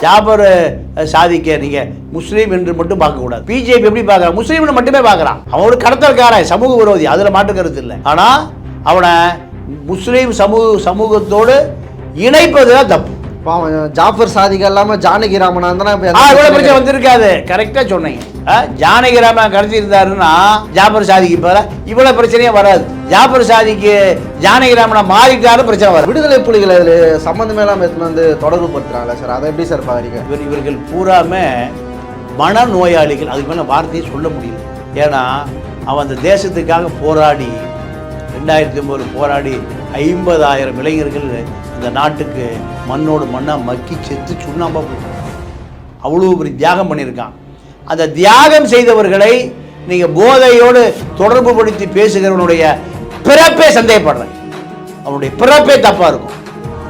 ஜாபர் சாதிக்க நீங்கள் முஸ்லீம் என்று மட்டும் பார்க்கக்கூடாது. பிஜேபி எப்படி பார்க்குறான்? முஸ்லீம்னு மட்டுமே பார்க்குறான். அவன் ஒரு கடத்தல்காரன், சமூக விரோதி, அதில் மாற்று கருத்து இல்லை. ஆனால் அவனை முஸ்லீம் சமூகத்தோடு இணைப்பது தான் தப்பு. ஜாஃபர் சாதிக் இல்லாமல் ஜானகி ராமநாதன் இவ்வளோ பிரச்சனை வந்திருக்காது. கரெக்டாக சொன்னீங்க. ஜானகி ராமன் கடத்திருந்தாருன்னா ஜாஃபர் சாதிக்கு போல இவ்வளோ பிரச்சனையே வராது. ஜாஃபர் சாதிக்கு ஜானகி ராமனை மாறிட்டாலும் பிரச்சனை வரும். விடுதலை புலிகள் அதில் சம்மந்தமே இல்லாமல் எடுத்துன்னு வந்து தொடர்பு படுத்துறாங்களா சார்? அதை எப்படி சார் பாக்குறீங்க? இவர்கள் பூராமே மனநோயாளிகள். அதுக்கு மேலே வார்த்தையை சொல்ல முடியல. ஏன்னா அவன் அந்த தேசத்துக்காக போராடி 2009 போராடி 50,000 இளைஞர்கள் இந்த நாட்டுக்கு மண்ணோடு மண்ணாக மக்கி செத்து சுண்ணாம்பா போயிட்டான். அவ்வளோ பெரிய தியாகம் பண்ணியிருக்கான். அந்த தியாகம் செய்தவர்களை நீங்கள் போதையோடு தொடர்பு படுத்தி பேசுகிறவனுடைய பிறப்பே சந்தேகப்படுறேன். அவனுடைய பிறப்பே தப்பாக இருக்கும்,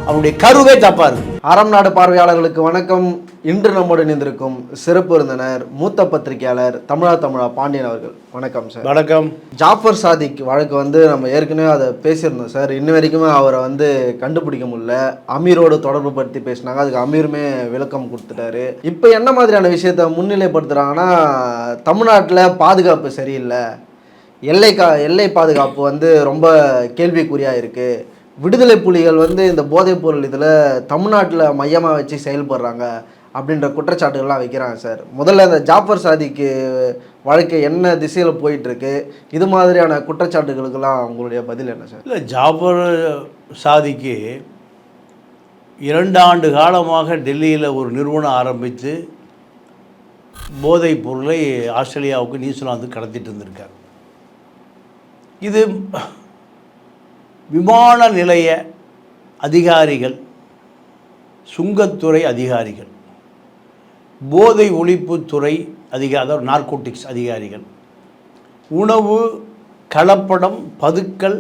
அவனுடைய கருவே தப்பாக இருக்கும். அறம் நாடு பார்வையாளர்களுக்கு வணக்கம். இன்று நம்மோடு இணைந்திருக்கும் சிறப்பு விருந்தினர் மூத்த பத்திரிகையாளர் தமிழா பாண்டியன் அவர்கள். வணக்கம் சார். வணக்கம். ஜாஃபர் சாதிக் வழக்கு வந்து நம்ம ஏற்கனவே அதை பேசியிருந்தோம் சார். இன்ன வரைக்குமே அவரை வந்து கண்டுபிடிக்க முடியல. அமீரோடு தொடர்பு படுத்தி பேசினாங்க, அதுக்கு அமீருமே விளக்கம் கொடுத்துட்டாரு. இப்போ என்ன மாதிரியான விஷயத்தை முன்னிலைப்படுத்துகிறாங்கன்னா, தமிழ்நாட்டில் பாதுகாப்பு சரியில்லை, எல்லை பாதுகாப்பு வந்து ரொம்ப கேள்விக்குறியாக இருக்குது, விடுதலை புலிகள் வந்து இந்த போதைப் பொருள் இதில் தமிழ்நாட்டில் மையமாக வச்சு செயல்படுறாங்க அப்படின்ற குற்றச்சாட்டுகள்லாம் வைக்கிறாங்க சார். முதல்ல இந்த ஜாஃபர் சாதிக்கு வழக்கு என்ன திசையில் போயிட்டுருக்கு, இது மாதிரியான குற்றச்சாட்டுகளுக்கெல்லாம் உங்களுடைய பதில் என்ன சார்? இல்லை, ஜாஃபர் சாதிக்கு 2 ஆண்டு காலமாக டெல்லியில் ஒரு நிறுவனம் ஆரம்பித்து போதைப் பொருளை ஆஸ்திரேலியாவுக்கு நியூசிலாந்துக்கு கடத்திட்டு இருந்திருக்கார். இது விமான நிலைய அதிகாரிகள், சுங்கத்துறை அதிகாரிகள், போதை ஒழிப்புத்துறை அதாவது நார்கோட்டிக்ஸ் அதிகாரிகள், உணவு கலப்படம் பதுக்கல்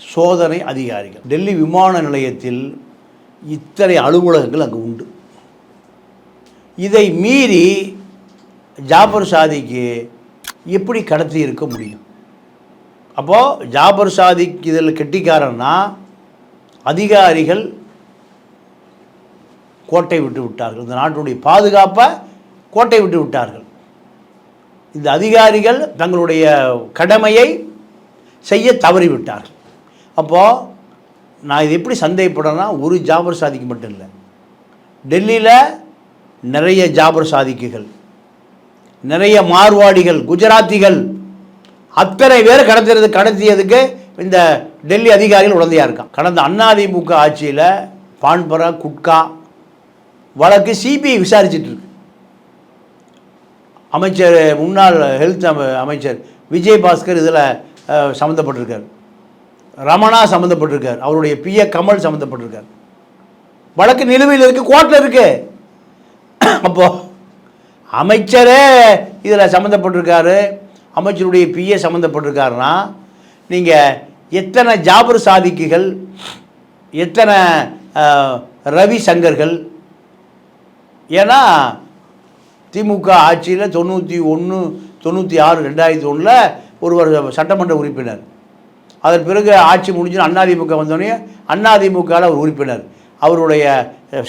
சோதனை அதிகாரிகள், டெல்லி விமான நிலையத்தில் இத்தனை அலுவலகங்கள் அங்கே உண்டு. இதை மீறி ஜாஃபர் சாதிக்கு எப்படி கடத்தி இருக்க முடியும்? அப்போது ஜாஃபர் சாதிக் இதில் கெட்டிக்காரன்னா அதிகாரிகள் கோட்டை விட்டு விட்டார்கள். இந்த நாட்டுடைய பாதுகாப்பை கோட்டை விட்டு விட்டார்கள். இந்த அதிகாரிகள் தங்களுடைய கடமையை செய்ய தவறிவிட்டார்கள். அப்போது நான் இது எப்படி சந்தேகப்படுறேன்னா, ஒரு ஜாஃபர் சாதிக்கு மட்டும் இல்லை, டெல்லியில் நிறைய ஜாஃபர் சாதிக்குகள், நிறைய மார்வாடிகள், குஜராத்திகள், அத்தனை பேர் கடத்தியதுக்கு இந்த டெல்லி அதிகாரிகள் உடந்தையாக இருக்கான். கடந்த அதிமுக ஆட்சியில் பான்பரா குட்கா வழக்கு சிபிஐ விசாரிச்சுட்டு இருக்கு. அமைச்சர் முன்னாள் ஹெல்த் அமைச்சர் விஜயபாஸ்கர் இதில் சம்மந்தப்பட்டிருக்கார், ரமணா சம்மந்தப்பட்டிருக்கார், அவருடைய பிஏ கமல் சம்மந்தப்பட்டிருக்கார். வழக்கு நிலுவையில் இருக்குது, கோர்ட்டில் இருக்குது. அப்போது அமைச்சரே இதில் சம்மந்தப்பட்டிருக்காரு, அமைச்சருடைய பிஏ சம்மந்தப்பட்டிருக்காருன்னா நீங்கள் எத்தனை ஜாபர் சாதிக்குகள், எத்தனை ரவி சங்கர்கள்? ஏன்னா திமுக ஆட்சியில் 91, 96, 2001 ஒருவர் சட்டமன்ற உறுப்பினர். அதன் பிறகு ஆட்சி முடிஞ்சு அதிமுக வந்தோடனே அதிமுகவில் ஒரு உறுப்பினர். அவருடைய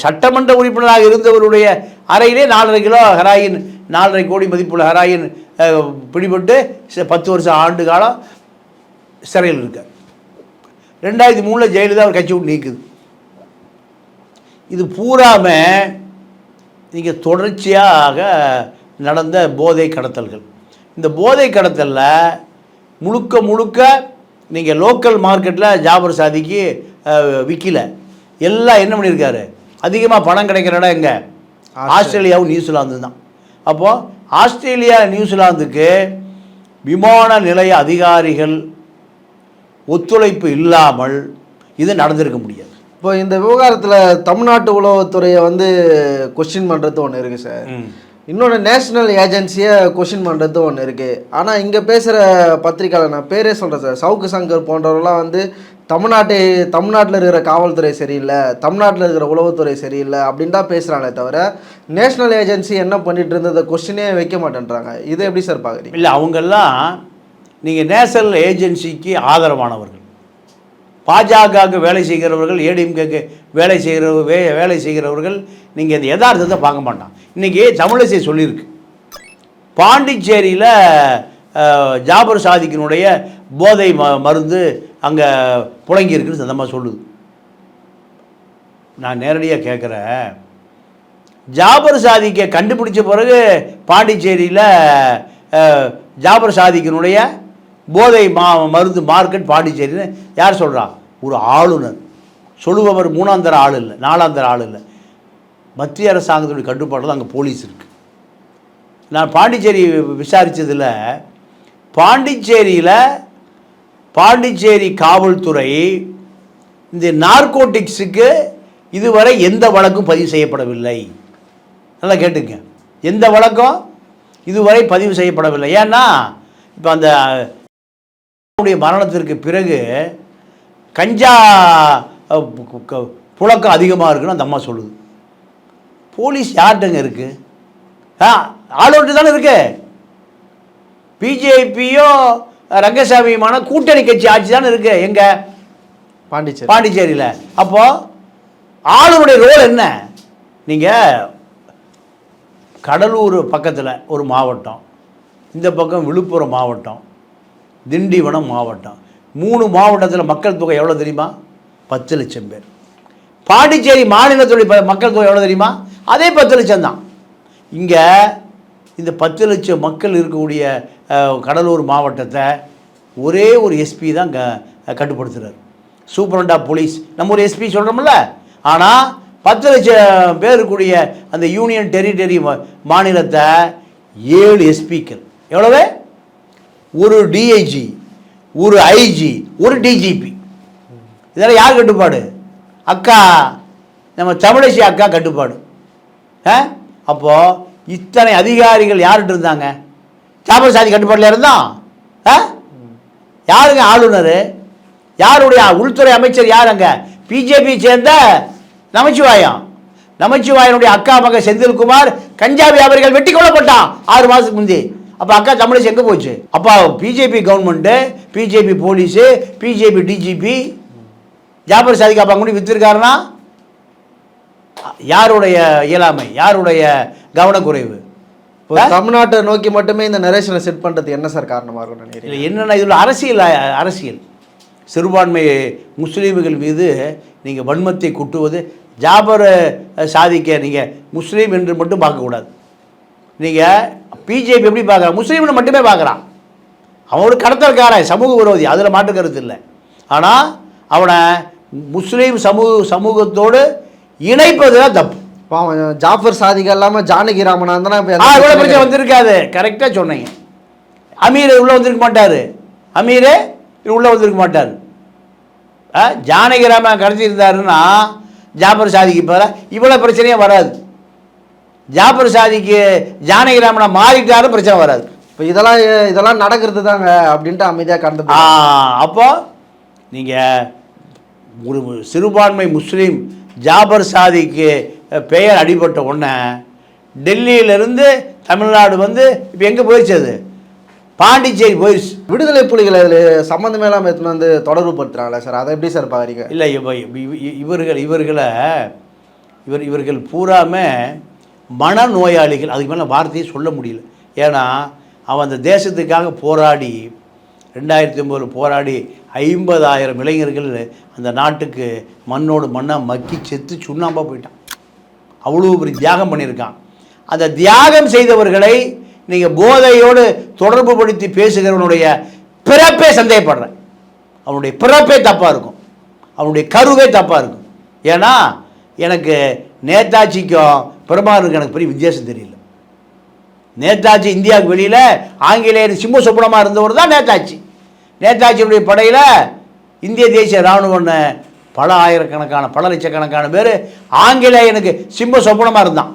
சட்டமன்ற உறுப்பினராக இருந்தவருடைய அறையிலே 4.5 கிலோ ஹெராயின், 4.5 கோடி மதிப்புள்ள ஹெராயின் பிடிபட்டு 10 வருஷம் ஆண்டு காலம் சிறையில் இருக்கார். 2003 ஜெயலலிதா அவர் கட்சி விட்டு நீக்குது. இது பூராமல் நீங்கள் தொடர்ச்சியாக நடந்த போதை கடத்தல்கள். இந்த போதை கடத்தலில் முழுக்க நீங்கள் லோக்கல் மார்க்கெட்டில் ஜாபர் சாதிக்கு விற்கல. எல்லாம் என்ன பண்ணியிருக்காரு, அதிகமாக பணம் கிடைக்கிற இடம் எங்கே? ஆஸ்திரேலியாவும் நியூசிலாந்து தான். அப்போது ஆஸ்திரேலியா நியூசிலாந்துக்கு விமான நிலைய அதிகாரிகள் ஒத்துழைப்பு இல்லாமல் இது நடந்திருக்க முடியாது. இப்போ இந்த விவகாரத்தில் தமிழ்நாட்டு உளவுத்துறையை வந்து கொஸ்டின் பண்ணுறது ஒன்று இருக்குது சார், இன்னொன்று நேஷ்னல் ஏஜென்சியை கொஸ்டின் பண்ணுறது ஒன்று இருக்குது. ஆனால் இங்கே பேசுகிற பத்திரிக்கையாளர், நான் பேரே சொல்கிறேன் சார், சவுக்கு சங்கர் போன்றவர்களாம் வந்து தமிழ்நாட்டில் இருக்கிற காவல்துறை சரியில்லை, தமிழ்நாட்டில் இருக்கிற உளவுத்துறை சரியில்லை அப்படின்னு தான் பேசுகிறாங்களே தவிர நேஷ்னல் ஏஜென்சி என்ன பண்ணிட்டு இருந்ததை கொஸ்டினே வைக்க மாட்டேன்றாங்க. இதை எப்படி சார் பார்க்குறீங்க? இல்லை, அவங்கெல்லாம் நீங்கள் நேஷனல் ஏஜென்சிக்கு ஆதரவானவர்கள். பாஜகவுக்கு வேலை செய்கிறவர்கள், ஏடிஎம்கேக்கு வேலை செய்கிறவர்கள் நீங்கள் இந்த யதார்த்தத்தை பார்க்க மாட்டான். இன்றைக்கி தமிழிசை சொல்லியிருக்கு, பாண்டிச்சேரியில் ஜாபர் சாதிக்கினுடைய போதை மருந்து அங்கே புழங்கி இருக்குன்னு சந்தமாக சொல்லுது. நான் நேரடியாக கேட்குறேன், ஜாபர் சாதிக்கை கண்டுபிடிச்ச பிறகு பாண்டிச்சேரியில் ஜாபர் சாதிக்கினுடைய போதை மருந்து மார்க்கெட் பாண்டிச்சேரின்னு யார் சொல்கிறா? ஒரு ஆளுநர் சொல்லுபவர். மூணாந்தர ஆள் இல்லை, நாலாந்தர ஆள் இல்லை. மத்திய அரசாங்கத்துடைய கட்டுப்பாட்டில் அங்கே போலீஸ் இருக்குது. நான் பாண்டிச்சேரி விசாரித்ததில் பாண்டிச்சேரி காவல்துறை இந்த நார்கோட்டிக்ஸுக்கு இதுவரை எந்த வழக்கும் பதிவு செய்யப்படவில்லை. நல்லா கேட்டுங்க, எந்த வழக்கம் இதுவரை பதிவு செய்யப்படவில்லை. ஏன்னா இப்போ அந்த மரணத்திற்கு பிறகு கஞ்சா புழக்கம் அதிகமாக இருக்குன்னு அந்த அம்மா சொல்லுது. போலீஸ் யார்கிட்டங்க இருக்குது? ஆளோட்டு தானே இருக்கு. பிஜேபியும் ரங்கசாமியுமான கூட்டணி கட்சி ஆட்சி தானே இருக்கு எங்க பாண்டிச்சேரியில். அப்போ ஆளுநருடைய ரோல் என்ன? நீங்கள் கடலூர் பக்கத்தில் ஒரு மாவட்டம், இந்த பக்கம் விழுப்புரம் மாவட்டம், திண்டிவனம் மாவட்டம், 3 மாவட்டத்தில் மக்கள் தொகை எவ்வளோ தெரியுமா? 10 லட்சம் பேர். பாண்டிச்சேரி மாநிலத்துடைய மக்கள் தொகை எவ்வளோ தெரியுமா? அதே 10 லட்சம் தான். இங்கே இந்த 10 லட்சம் மக்கள் இருக்கக்கூடிய கடலூர் மாவட்டத்தை ஒரே ஒரு எஸ்பி தான் கட்டுப்படுத்துகிறார், சூப்பரண்ட் ஆஃப் போலீஸ். நம்ம ஒரு எஸ்பி சொல்கிறோம்ல, ஆனால் 10 லட்சம் பேர் இருக்கக்கூடிய அந்த யூனியன் டெரிட்டரி மாநிலத்தை 7 எஸ்பிக்கள். எவ்வளவு? ஒரு டிஐஜி, ஒரு ஐஜி, ஒரு டிஜிபி. இதெல்லாம் யார் கட்டுப்பாடு? அக்கா, நம்ம தமிழிசை அக்கா கட்டுப்பாடு. அப்போது இத்தனை அதிகாரிகள் யார்கிட்ட இருந்தாங்க? ஜாபர் சாதி கட்டுப்பாட்டில் இருந்தான். யாருங்க ஆளுநர்? யாருடைய உள்துறை அமைச்சர்? யார் அங்கே? பிஜேபி சேர்ந்த நமச்சிவாயனுடைய அக்கா மகன் செந்தில்குமார் கஞ்சா வியாபாரிகள் வெட்டி கொல்லப்பட்டான் 6 மாதத்துக்கு முந்தி. அப்போ அக்கா தமிழிசை எங்கே போச்சு? அப்போ BJP government, BJP police, BJP DGP Jaffer சாதிக்கு அப்போ அங்கே விற்றுருக்காருன்னா யாருடைய இயலாமை, யாருடைய கவனக்குறைவு? தமிழ்நாட்டை நோக்கி மட்டுமே இந்த நரேஷனை செட் பண்ணுறது என்ன சார் காரணமாக இருக்கும் நினைக்கிறீங்க? என்னென்ன இதில் அரசியல் சிறுபான்மை முஸ்லீம்கள் மீது நீங்கள் வன்மத்தை குட்டுவது. ஜாபர் சாதிக்க நீங்கள் முஸ்லீம் என்று மட்டும் பார்க்கக்கூடாது. நீங்கள் பிஜேபி எப்படி பார்க்குறான்? முஸ்லீம்னு மட்டுமே பார்க்குறான். அவன் ஒரு கடத்தல்காரன், சமூக விரோதி, அதில் மாற்று கருத்து இல்லை. ஆனால் அவனை முஸ்லீம் சமூகத்தோடு இணைப்பது தான் தப்பு. ஜாஃபர் சாதிகள் இல்லாமல் ஜானகி ராமநாதன் இவ்வளோ பிரச்சனை வந்திருக்காது. கரெக்டாக சொன்னீங்க. அமீர் உள்ளே வந்திருக்க மாட்டார், அமீரே உள்ளே வந்திருக்க மாட்டார். ஜானகி ராமன் கடத்திருந்தாருன்னா ஜாபர் சாதிக்கு போகிற இவ்வளோ பிரச்சனையே வராது. ஜாபர் சாதிக்கு ஜானகி ராமனை மாறிட்டாலும் பிரச்சனை வராது. இப்போ இதெல்லாம் நடக்கிறது தாங்க அப்படின்ட்டு அமைதியாக கண்டு. அப்போ நீங்கள் ஒரு சிறுபான்மை முஸ்லீம் ஜாபர் சாதிக்கு பெயர் அடிபட்ட உடனே டெல்லியிலேருந்து தமிழ்நாடு வந்து இப்போ எங்கே போயிடுச்சு? அது பாண்டிச்சேரி போயிடுச்சு. விடுதலை புலிகளை அதில் சம்மந்தமே இல்லாமல் எடுத்துன்னு வந்து தொடர்பு படுத்துறாங்களே சார், அதை எப்படி சார் பார்க்குறீங்க? இல்லை, இவர்கள் பூராமே மனநோயாளிகள். அதுக்கு மேலே வார்த்தையை சொல்ல முடியல. ஏன்னா அவன் அந்த தேசத்துக்காக போராடி 2009 போராடி 50,000 இளைஞர்கள் அந்த நாட்டுக்கு மண்ணோடு மண்ணாக மக்கி செத்து சுண்ணாம்பாக போயிட்டான். அவ்வளோ பெரிய தியாகம் பண்ணியிருக்கான். அந்த தியாகம் செய்தவர்களை நீங்கள் போதையோடு தொடர்பு படுத்தி பேசுகிறவனுடைய பிறப்பே சந்தேகப்படுறேன். அவனுடைய பிறப்பே தப்பாக இருக்கும், அவனுடைய கருவே தப்பாக இருக்கும். ஏன்னா எனக்கு நேதாஜிக்கும் பிரபாகருக்கு எனக்கு பெரிய வித்தியாசம் தெரியல. நேதாஜி இந்தியாவுக்கு வெளியில் ஆங்கிலேயர் சிம்ம சொப்பனமாக இருந்தவர் தான் நேதாஜி. நேதாஜியுடைய படையில் இந்திய தேசிய இராணுவம்னு பல லட்சக்கணக்கான பேர் ஆங்கிலேயனுக்கு சிம்ம சொப்பனமாக இருந்தான்.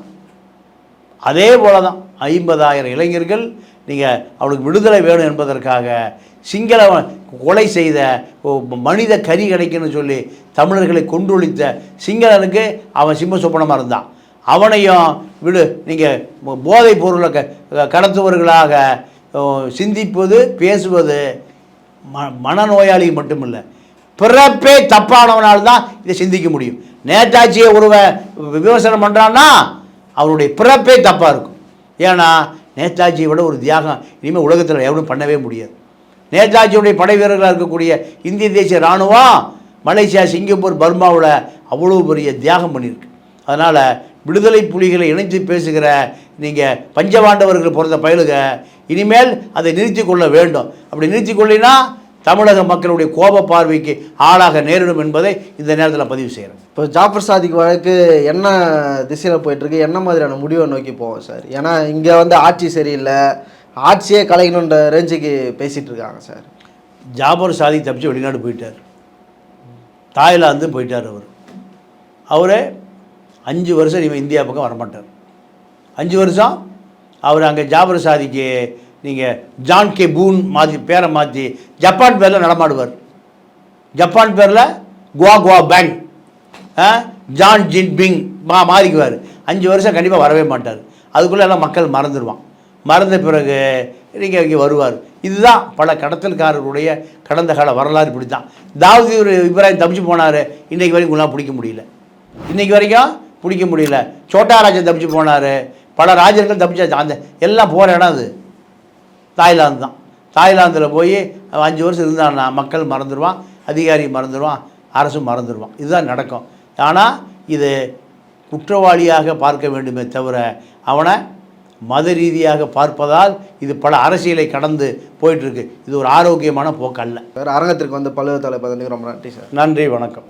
அதே போல தான் 50,000 இளைஞர்கள் நீங்கள் அவளுக்கு விடுதலை வேணும் என்பதற்காக சிங்கள கொலை செய்த மனித கறி கிடைக்குன்னு சொல்லி தமிழர்களை கொன்றொழித்த சிங்களனுக்கு அவன் சிம்ம சொப்பனமாக இருந்தான். அவனையும் நீங்கள் போதைப் பொருளை கடத்துவர்களாக சிந்திப்பது பேசுவது மனநோயாளி மட்டுமில்லை, பிறப்பே தப்பானவனால்தான் இதை சிந்திக்க முடியும். நேதாஜியை ஒருவன் விமர்சனம் பண்ணுறான்னா அவருடைய பிறப்பே தப்பாக இருக்கும். ஏன்னா நேதாஜியை விட ஒரு தியாகம் இனிமேல் உலகத்தில் எவரும் பண்ணவே முடியாது. நேதாஜியுடைய படை வீரர்களாக இருக்கக்கூடிய இந்திய தேசிய இராணுவம் மலேசியா, சிங்கப்பூர், பர்மாவில் அவ்வளோ பெரிய தியாகம் பண்ணியிருக்கு. அதனால் விடுதலை புலிகளை இணைத்து பேசுகிற நீங்கள் பஞ்சபாண்டவர்கள் பிறந்த பயலுக இனிமேல் அதை நிறுத்தி கொள்ள வேண்டும். அப்படி நிறுத்தி கொள்ளினா தமிழக மக்களுடைய கோப பார்வைக்கு ஆளாக நேரிடும் என்பதை இந்த நேரத்தில் பதிவு செய்கிறேன். இப்போ ஜாஃபர் சாதிக் வழக்கு என்ன திசையில் போயிட்டுருக்கு, என்ன மாதிரியான முடிவை நோக்கி போவோம் சார்? ஏன்னா இங்கே வந்து ஆட்சி சரியில்லை, ஆட்சியே கலைக்கணுன்ற ரேஞ்சுக்கு பேசிகிட்டு இருக்காங்க சார். ஜாஃபர் சாதிக் தப்பிச்சு வெளிநாடு போயிட்டார், தாய்லாந்து போயிட்டார். அவர் 5 வருஷம் இவன் இந்தியா பக்கம் வரமாட்டார். 5 வருஷம் அவர் அங்கே ஜாஃபர் சாதிக்கு நீங்கள் ஜான் கே பூன் பேரை மாற்றி ஜப்பான் பேரில் நடமாடுவார். ஜப்பான் பேரில் குவா பேங், ஜான் ஜின் பிங் மாறிக்குவார். 5 வருஷம் கண்டிப்பாக வரவே மாட்டார். அதுக்குள்ளே எல்லாம் மக்கள் மறந்துடுவான். மறந்த பிறகு நீங்கள் இங்கே வருவார். இதுதான் பல கடத்தல்காரர்களுடைய கடந்த கால வரலாறு. இப்படி தான் தாவூத் இப்ராஹிம் தப்பிச்சு போனார், இன்றைக்கு வரைக்கும் உங்களால் பிடிக்க முடியல. இன்றைக்கி வரைக்கும் பிடிக்க முடியல. சோட்டாராஜன் தப்பிச்சு போனார், பல ராஜர்கள் தப்பிச்சாச்சு. அந்த எல்லாம் போகிற இடம் அது தாய்லாந்து தான். தாய்லாந்தில் போய் 5 வருஷம் இருந்தான்னா மக்கள் மறந்துடுவான், அதிகாரி மறந்துடுவான், அரசும் மறந்துடுவான். இதுதான் நடக்கும். ஆனால் இது குற்றவாளியாக பார்க்க வேண்டுமே தவிர அவனை மத ரீதியாக பார்ப்பதால் இது பல அரசியலை கடந்து போயிட்டுருக்கு. இது ஒரு ஆரோக்கியமான போக்கு அல்ல. அரங்கத்திற்கு வந்து பல்வேறு தலைப்பு ரொம்ப நன்றி சார். நன்றி, வணக்கம்.